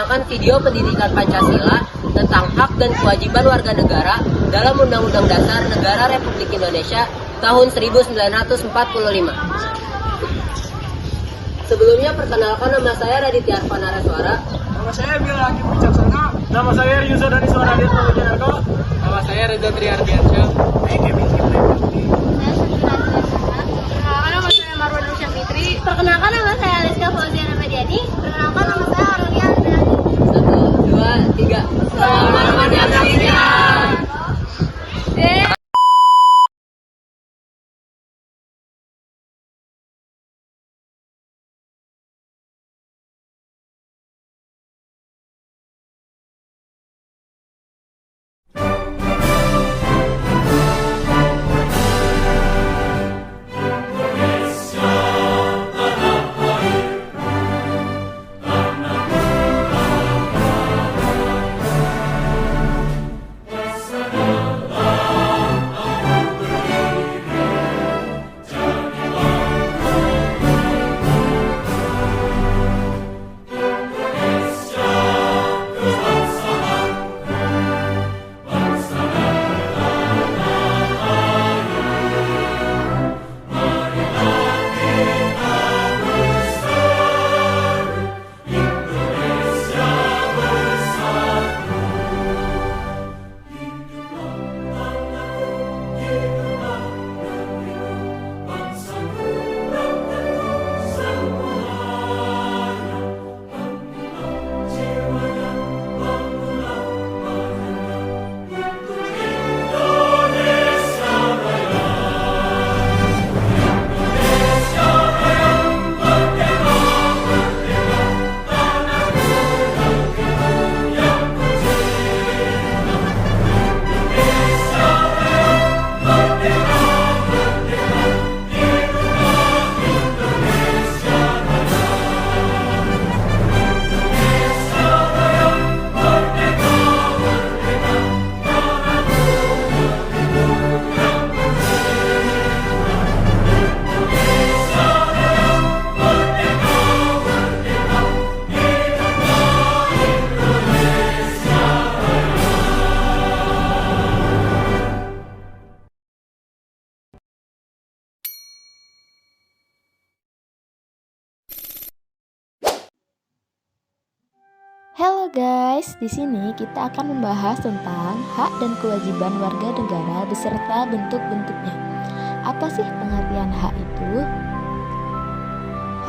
menggunakan video pendidikan Pancasila tentang hak dan kewajiban warga negara dalam Undang-Undang Dasar Negara Republik Indonesia tahun 1945. Sebelumnya perkenalkan, nama saya Raditya Arfanareswara. Nama saya Bila Hakim Wicaksana. Nama saya Yusa Dani Suaradir Prabojanarko. Nama saya Reza Triardiansyah. Saya Kevin Kipre. Perkenalkan, nama saya Marwan Rusya Fitri. Perkenalkan, nama saya Aliska Fauziana Mediani. Perkenalkan, nama saya Aurelia Andreani. 1, 2, 3. Selamat menyaksikan. Halo guys, di sini kita akan membahas tentang hak dan kewajiban warga negara beserta bentuk-bentuknya. Apa sih pengertian hak itu?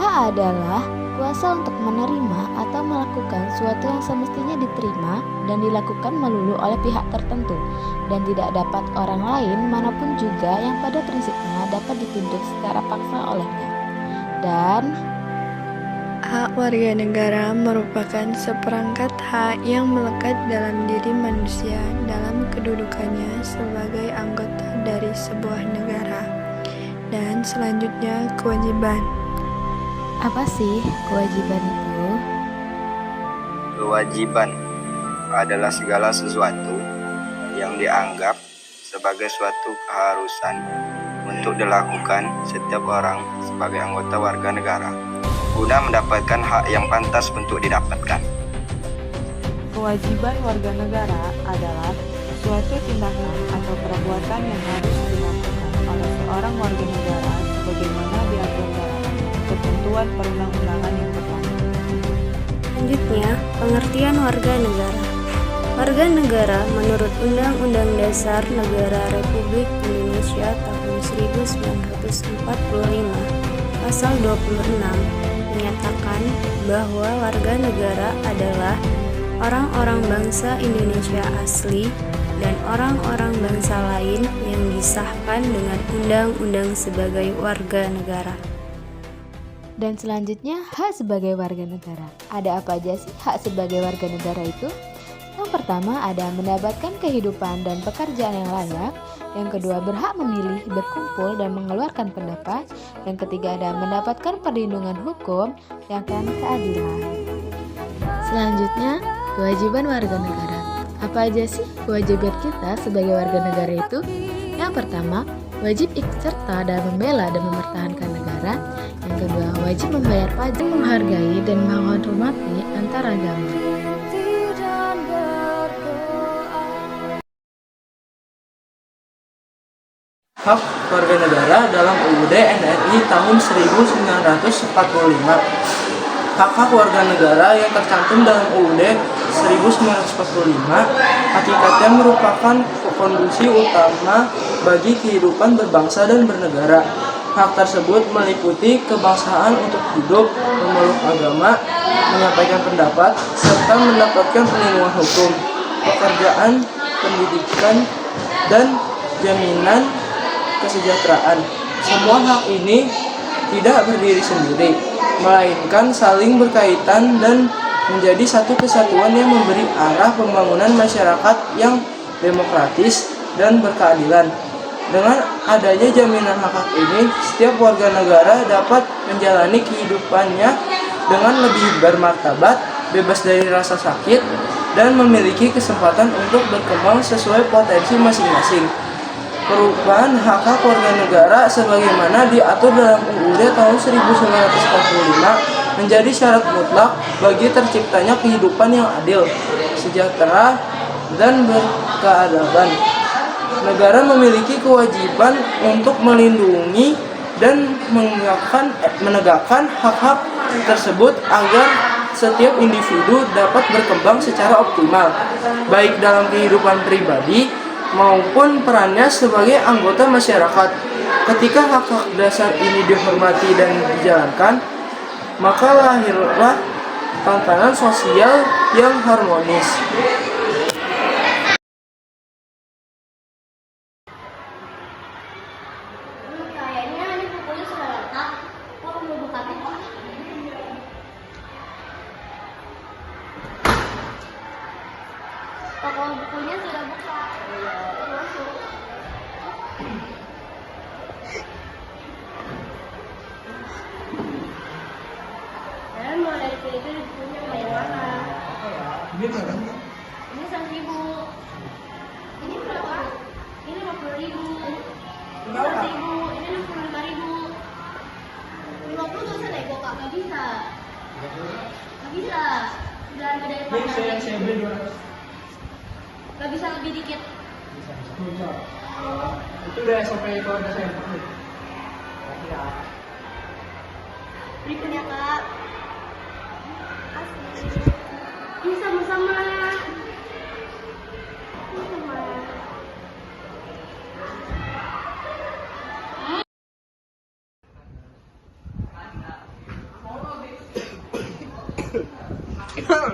Hak adalah kuasa untuk menerima atau melakukan suatu yang semestinya diterima dan dilakukan melulu oleh pihak tertentu dan tidak dapat orang lain manapun juga yang pada prinsipnya dapat dituntut secara paksa olehnya. Dan hak warga negara merupakan seperangkat hak yang melekat dalam diri manusia dalam kedudukannya sebagai anggota dari sebuah negara. Dan selanjutnya kewajiban. apa sih kewajiban itu? Kewajiban adalah segala sesuatu yang dianggap sebagai suatu keharusan untuk dilakukan setiap orang sebagai anggota warga negara guna mendapatkan hak yang pantas untuk didapatkan. Kewajiban warga negara adalah suatu tindakan atau perbuatan yang harus dilakukan oleh seorang warga negara sebagaimana diatur dalam ketentuan perundang-undangan yang berlaku. Selanjutnya, pengertian warga negara. Warga negara menurut Undang-Undang Dasar Negara Republik Indonesia tahun 1945 pasal 26 menyatakan bahwa warga negara adalah orang-orang bangsa Indonesia asli dan orang-orang bangsa lain yang disahkan dengan undang-undang sebagai warga negara. Dan selanjutnya, hak sebagai warga negara. Ada apa aja sih hak sebagai warga negara itu? Yang pertama ada mendapatkan kehidupan dan pekerjaan yang layak. Yang kedua berhak memilih, berkumpul, dan mengeluarkan pendapat. Yang ketiga ada mendapatkan perlindungan hukum. Yang keenam keadilan. Selanjutnya, kewajiban warga negara. Apa aja sih kewajiban kita sebagai warga negara itu? Yang pertama, wajib ikut serta dalam membela dan mempertahankan negara. Yang kedua, wajib membayar pajak, menghargai dan menghormati antar agama. hak warga negara dalam UUD NRI tahun 1945. Hak-hak warga negara yang tercantum dalam UUD 1945 hakikatnya merupakan kontribusi utama bagi kehidupan berbangsa dan bernegara. Hak tersebut meliputi kebangsaan untuk hidup, memeluk agama, menyampaikan pendapat, serta mendapatkan perlindungan hukum, pekerjaan, pendidikan, dan jaminan kesejahteraan. Semua hak ini tidak berdiri sendiri, melainkan saling berkaitan dan menjadi satu kesatuan yang memberi arah pembangunan masyarakat yang demokratis dan berkeadilan. Dengan adanya jaminan hak-hak ini, setiap warga negara dapat menjalani kehidupannya dengan lebih bermartabat, bebas dari rasa sakit, dan memiliki kesempatan untuk berkembang sesuai potensi masing-masing. Perubahan hak-hak warga negara sebagaimana diatur dalam UUD tahun 1945 menjadi syarat mutlak bagi terciptanya kehidupan yang adil, sejahtera, dan berkeadaban. Negara memiliki kewajiban untuk melindungi dan menegakkan hak-hak tersebut agar setiap individu dapat berkembang secara optimal, baik dalam kehidupan pribadi maupun perannya sebagai anggota masyarakat. Ketika hak-hak dasar ini dihormati dan dijalankan, maka lahirlah tatanan sosial yang harmonis. Kayaknya ini bukunya sudah lengkap. Kok kamu buka buku? Toko bukunya sudah buka. Masuk. Dan mulai pilih-pilih bukunya mau yang mana? Ini 100.000. Ini berapa? Ini 50.000. Ini 100.000. Ini 65.000. 50 tuh saya nego kak, nggak bisa. Nggak bisa. Udah ada dari Ini saya beli 200. nggak bisa lebih dikit. Itu udah SOP keluarga saya. Berikutnya kak. Asik. Ini sama-sama. Sama.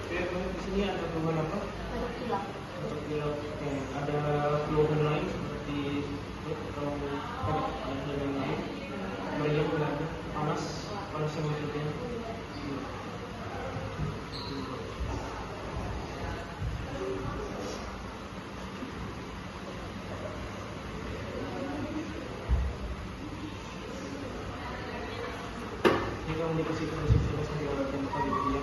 Di sini ada perubahan apa? Ada kilat. Ada perubahan lain seperti atau ada yang lain. Meriam berada panas yang maksudnya. Ini kamu dikasih sambil tempat di dia.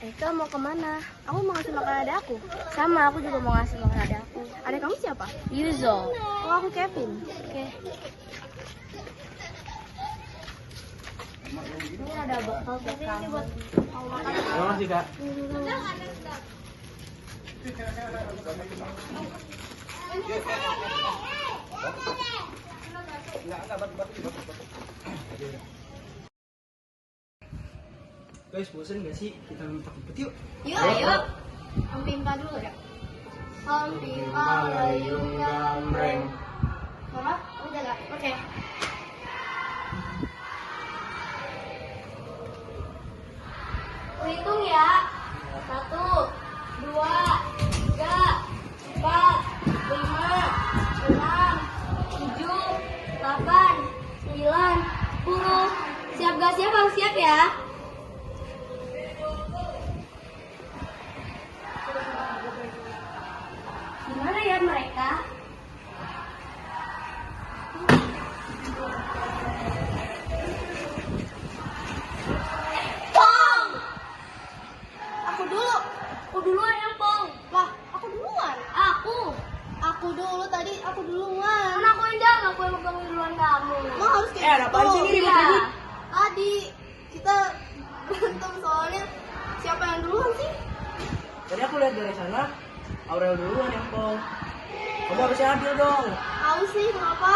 Eka mau kemana? Aku mau ngasih makan adek aku. Sama, aku juga mau ngasih makan adek aku. Adek kamu siapa? Yuzo. Oh, aku Kevin. Oke. Ini ada bekal buat kamu. Mau makan? Terima kasih kak. Guys, bosan gak sih? Kita minta kompet yuk. Yuk, ayo. Pimpa dulu ya. Pimpa layung gambreng. Mama, kamu jaga. Oke. Aku hitung ya. 1, 2, 3, 4, 5, 6, 7, 8, 9, 10. Siap gak siap? Harus siap ya. aku duluan. Karena aku yang aku yang megang duluan kamu. Emang harus kayak gitu. apaan sih ini ribut-ribut? Tadi kita berantem soalnya siapa yang duluan sih? Tadi aku lihat dari sana, Aurel duluan yang pol. Kamu harusnya adil dong. Tahu sih kenapa?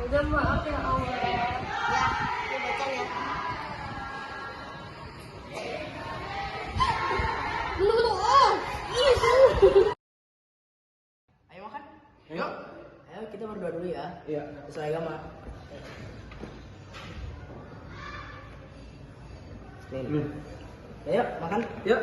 Udah maaf ya Allah. Ya, ini baca ya. Dulu. Ayo makan. Ayo. Ayo kita berdoa dulu ya. Iya. Sesuai agama. Ayo makan. Yuk.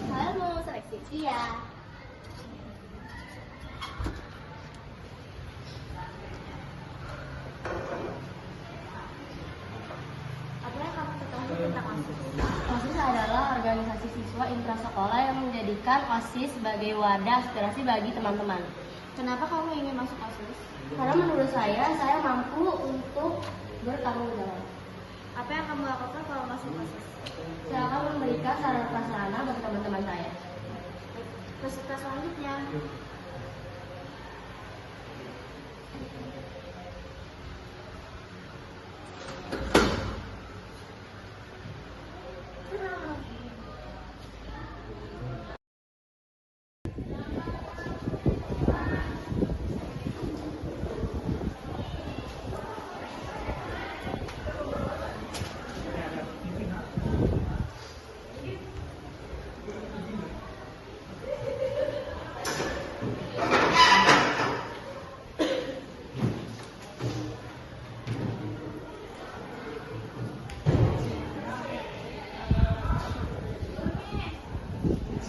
Saya mau seleksi. Iya. Apa yang kamu ketahui tentang OSIS? OSIS adalah organisasi siswa intrasekolah yang menjadikan OSIS sebagai wadah aspirasi bagi teman-teman. Kenapa kamu ingin masuk OSIS? Karena menurut saya mampu untuk bertanggung jawab. Apa yang kamu lakukan kalau masuk OSIS? Saya akan memberikan sarana prasarana bagi teman-teman saya. Peserta selanjutnya.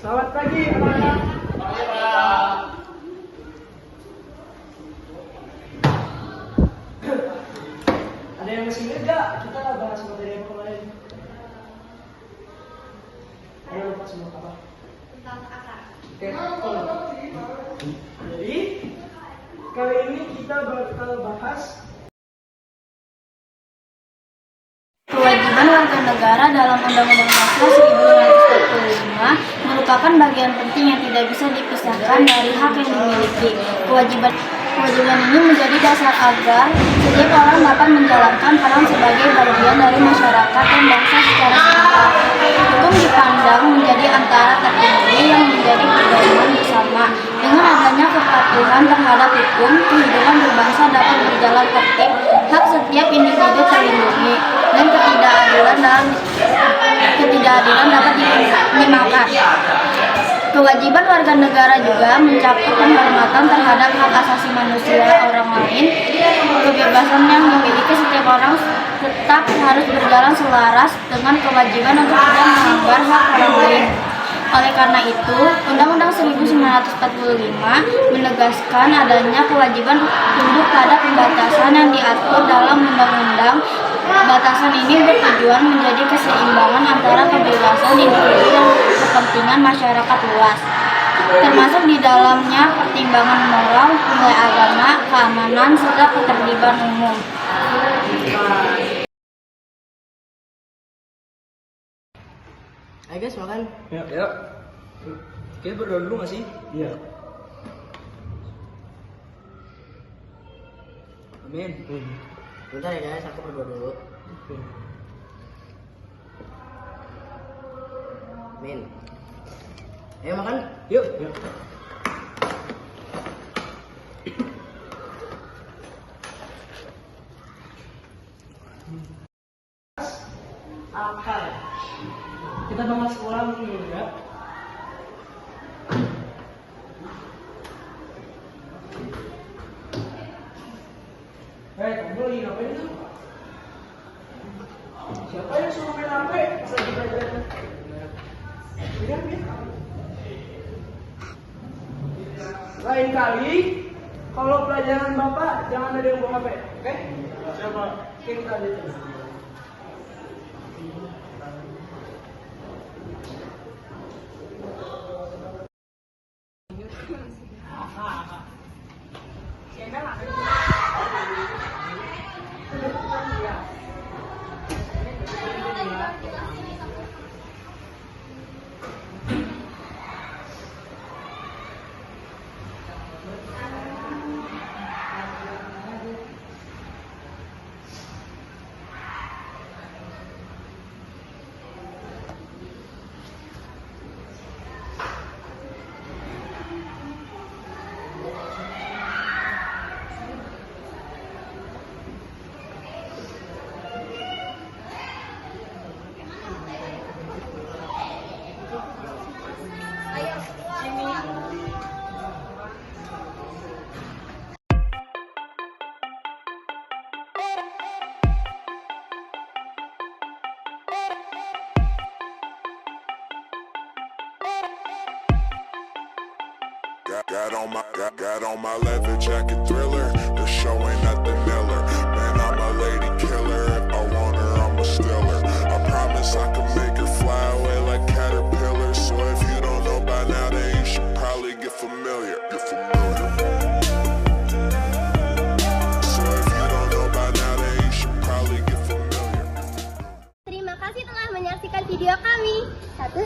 Selamat pagi anak-anak. Ada yang masih ingat gak? Kita bahas materi apa kemarin? Ayo lupa semua apa? Tentang akar. Oke. Jadi kali ini kita bakal bahas Kewajiban warga negara dalam Undang-Undang Dasar 1945 merupakan bagian penting yang tidak bisa dipisahkan dari hak yang dimiliki. Kewajiban ini menjadi dasar agar setiap orang dapat menjalankan peran sebagai bagian dari masyarakat dan bangsa secara serentak. Hukum dipandang menjadi antara tertinggi yang menjadi pedoman bersama. Dengan adanya kepatuhan terhadap hukum, kehidupan berbangsa dapat berjalan tertib, hak setiap individu terlindungi, dan ketidakadilan dapat diminimalkan. Kewajiban warga negara juga mencakup penghormatan terhadap hak asasi manusia orang lain. Kebebasan yang dimiliki setiap orang tetap harus berjalan selaras dengan kewajiban untuk tidak melanggar hak orang lain. Oleh karena itu, Undang-Undang 1945 menegaskan adanya kewajiban tunduk pada pembatasan yang diatur dalam undang-undang. Batasan ini bertujuan menjadi keseimbangan antara kebebasan individu dan kepentingan masyarakat luas, termasuk di dalamnya pertimbangan moral, nilai agama, keamanan, serta ketertiban umum. Ayo guys makan. ya. Kita berdoa dulu gak sih? Iya. Amin. Bentar ya guys, aku berdoa dulu. Amin. Ayo makan. Yuk. Akal. Kita bahas ulang dulu ya. Kamu lagi ngapain tuh? Siapa yang suruh main HP? Pas lagi belajar. Lain kali, kalau pelajaran Bapak, jangan ada yang bawa HP, oke? Siapa? Kita aja. got on my leather jacket Thriller. The show ain't nothing iller. Man, I'm a lady killer. If I want her, I'ma steal her. I promise I can make her fly away like caterpillars. So if you don't know by now, then you should probably get familiar. Get familiar. So if you don't know by now, then you should probably get familiar. Terima kasih telah menyaksikan video kami. 1, 2,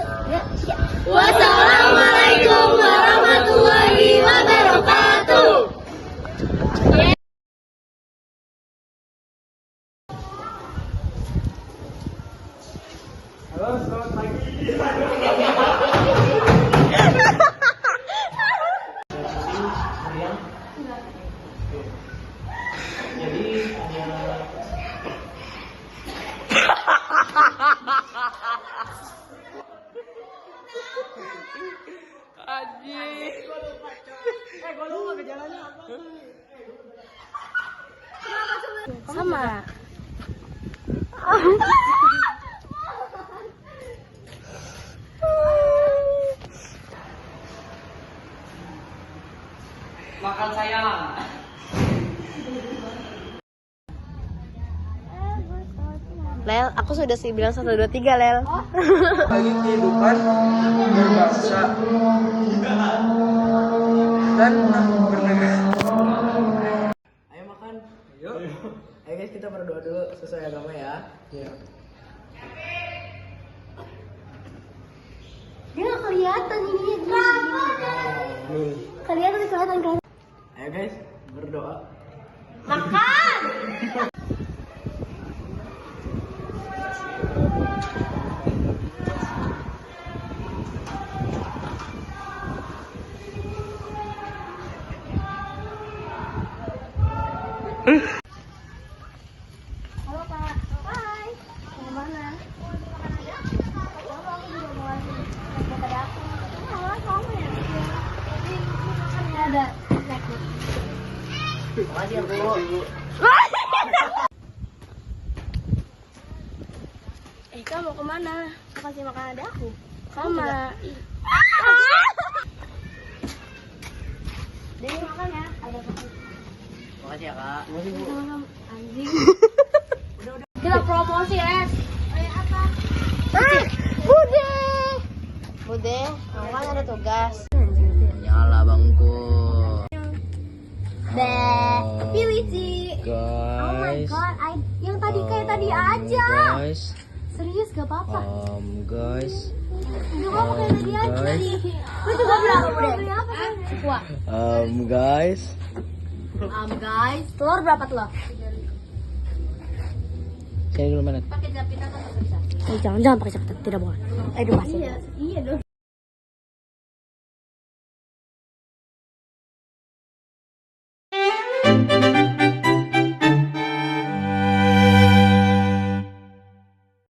3. Wassalamualaikum warahmatullahi wabarakatuh. Halo, selamat pagi. Jadi Sama. Makan sayang. Lel, aku sudah sih bilang 1, 2, 3, Lel. bagi kehidupan berbangsa dan bernegara. Ayo makan. Yuk. Ayo guys, kita berdoa dulu sesuai agama ya. Iya. Dia nggak kelihatan ini. Kelihatan. Ayo guys, berdoa. Makan. Halo Kak, hai. Mau mana? Ada aku. Halo, kamu ya? Ada. Makasih ya, Bu. Kamu mau kemana? Mau kasih makan ada aku. Sama. Jadi makan ya. Ada aku. Makasih ya, Kak. Anjing. Kita promosi es. Apa? Bude, kamu kan ada tugas. Nyala bangku. Pilih sih. Oh my god, yang tadi kayak tadi aja. Guys. Serius gak apa-apa. Guys. Gak apa-apa kayak tadi aja. Lu juga berapa beli apa kan? Wah. Guys. Guys, telur berapa telur? Saya dulu mana? Pakai capita atau bisa? Jangan pakai capita, tidak boleh. Iya dong.